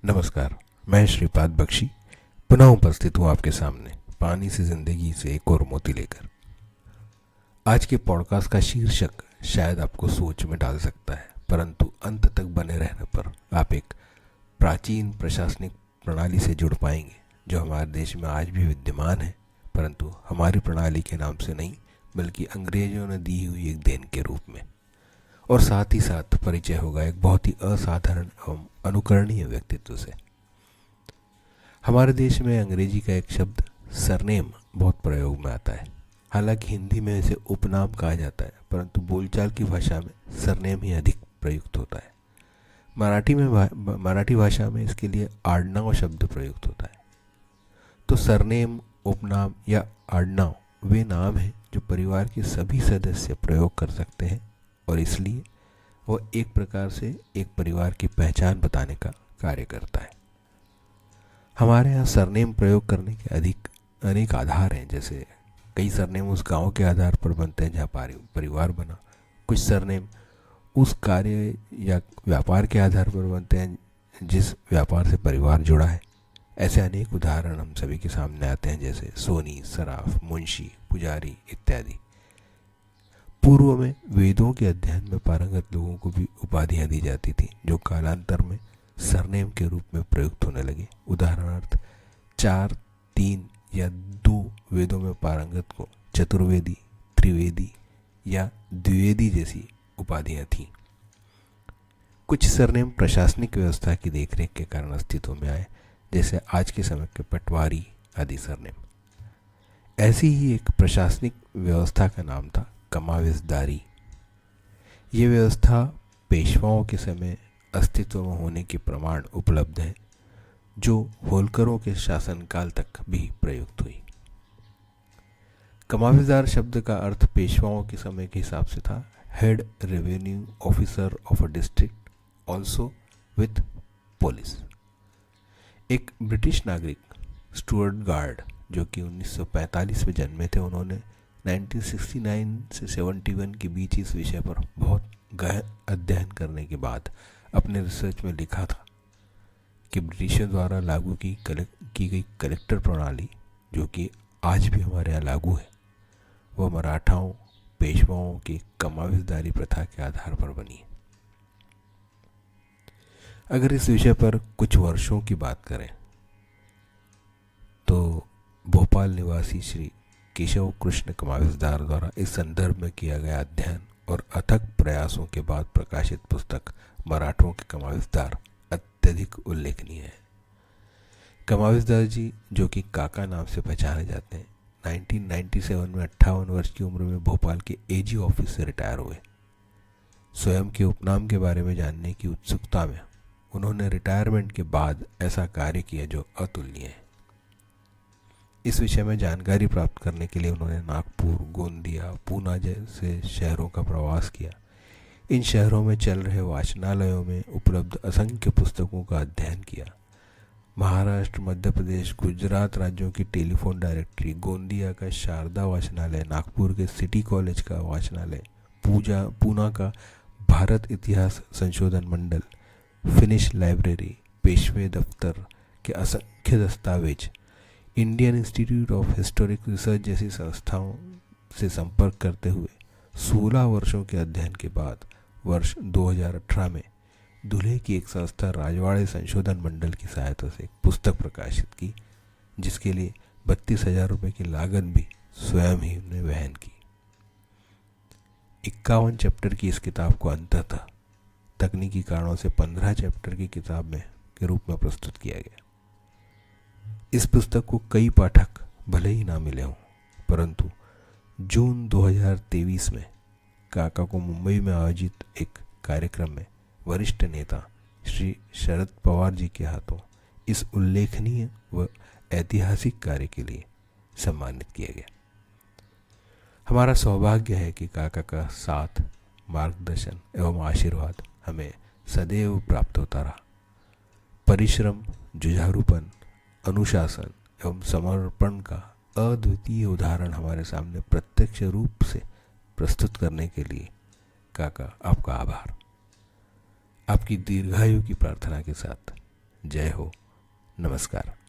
नमस्कार। मैं श्रीपाद बख्शी पुनः उपस्थित हूँ आपके सामने पानी से जिंदगी से एक और मोती लेकर। आज के पॉडकास्ट का शीर्षक शायद आपको सोच में डाल सकता है, परंतु अंत तक बने रहने पर आप एक प्राचीन प्रशासनिक प्रणाली से जुड़ पाएंगे जो हमारे देश में आज भी विद्यमान है, परंतु हमारी प्रणाली के नाम से नहीं बल्कि अंग्रेजों ने दी हुई एक देन के रूप में। और साथ ही साथ परिचय होगा एक बहुत ही असाधारण एवं अनुकरणीय व्यक्तित्व से। हमारे देश में अंग्रेजी का एक शब्द सरनेम बहुत प्रयोग में आता है। हालांकि हिंदी में इसे उपनाम कहा जाता है, परंतु बोलचाल की भाषा में सरनेम ही अधिक प्रयुक्त होता है। मराठी भाषा में इसके लिए आडनाव शब्द प्रयुक्त होता है। तो सरनेम, उपनाम या आडनाव वे नाम हैं जो परिवार के सभी सदस्य प्रयोग कर सकते हैं और इसलिए वह एक प्रकार से एक परिवार की पहचान बताने का कार्य करता है। हमारे यहाँ सरनेम प्रयोग करने के अनेक आधार हैं। जैसे कई सरनेम उस गांव के आधार पर बनते हैं जहाँ परिवार बना। कुछ सरनेम उस कार्य या व्यापार के आधार पर बनते हैं जिस व्यापार से परिवार जुड़ा है। ऐसे अनेक उदाहरण हम सभी के सामने आते हैं, जैसे सोनी, सराफ, मुंशी, पुजारी इत्यादि। पूर्व में वेदों के अध्ययन में पारंगत लोगों को भी उपाधियां दी जाती थी जो कालांतर में सरनेम के रूप में प्रयुक्त होने लगे। उदाहरणार्थ 4, 3 या 2 वेदों में पारंगत को चतुर्वेदी, त्रिवेदी या द्विवेदी जैसी उपाधियां थीं। कुछ सरनेम प्रशासनिक व्यवस्था की देखरेख के कारण अस्तित्व में आए, जैसे आज के समय के पटवारी आदि सरनेम। ऐसी ही एक प्रशासनिक व्यवस्था का नाम था कमाविसदारी। ये व्यवस्था पेशवाओं के समय अस्तित्व में होने के प्रमाण उपलब्ध हैं, जो होलकरों के शासनकाल तक भी प्रयुक्त हुई। कमाविसदार शब्द का अर्थ पेशवाओं के समय के हिसाब से था head revenue officer of a district also with police. एक ब्रिटिश नागरिक स्टुअर्ट गार्ड जो कि 1945 में जन्मे थे, उन्होंने 1969 से 71 के बीच इस विषय पर बहुत गहन अध्ययन करने के बाद अपने रिसर्च में लिखा था कि ब्रिटिशों द्वारा लागू की गई कलेक्टर प्रणाली, जो कि आज भी हमारे यहाँ लागू है, वह मराठाओं, पेशवाओं की कमाविसदारी प्रथा के आधार पर बनी है। अगर इस विषय पर कुछ वर्षों की बात करें तो भोपाल निवासी श्री केशव कृष्ण कमाविसदार द्वारा इस संदर्भ में किया गया अध्ययन और अथक प्रयासों के बाद प्रकाशित पुस्तक मराठों के कमाविसदार अत्यधिक उल्लेखनीय है। कमाविसदार जी, जो कि काका नाम से पहचाने जाते हैं, 1997 में 58 वर्ष की उम्र में भोपाल के एजी ऑफिस से रिटायर हुए। स्वयं के उपनाम के बारे में जानने की उत्सुकता में उन्होंने रिटायरमेंट के बाद ऐसा कार्य किया जो अतुलनीय है। इस विषय में जानकारी प्राप्त करने के लिए उन्होंने नागपुर, गोंदिया, पूना जैसे शहरों का प्रवास किया। इन शहरों में चल रहे वाचनालयों में उपलब्ध असंख्य पुस्तकों का अध्ययन किया। महाराष्ट्र, मध्य प्रदेश, गुजरात राज्यों की टेलीफोन डायरेक्टरी, गोंदिया का शारदा वाचनालय, नागपुर के सिटी कॉलेज का वाचनालय, पूना का भारत इतिहास संशोधन मंडल, फिनिश लाइब्रेरी, पेशवे दफ्तर के असंख्य दस्तावेज, Indian institute of historic research जैसी संस्थाओं से संपर्क करते हुए 16 वर्षों के अध्ययन के बाद वर्ष 2018 में दूल्हे की एक संस्था राजवाड़े संशोधन मंडल की सहायता से एक पुस्तक प्रकाशित की, जिसके लिए 32,000 रुपये की लागत भी स्वयं ही उन्हें वहन की। 51 चैप्टर की इस किताब को अंततः तकनीकी कारणों से 15 चैप्टर की किताब में के रूप में प्रस्तुत किया गया। इस पुस्तक को कई पाठक भले ही ना मिले हों, परंतु जून 2023 में काका को मुंबई में आयोजित एक कार्यक्रम में वरिष्ठ नेता श्री शरद पवार जी के हाथों इस उल्लेखनीय व ऐतिहासिक कार्य के लिए सम्मानित किया गया। हमारा सौभाग्य है कि काका का साथ, मार्गदर्शन एवं आशीर्वाद हमें सदैव प्राप्त होता रहा। परिश्रम, जुझारूपन, अनुशासन एवं समर्पण का अद्वितीय उदाहरण हमारे सामने प्रत्यक्ष रूप से प्रस्तुत करने के लिए काका आपका आभार। आपकी दीर्घायु की प्रार्थना के साथ जय हो। नमस्कार।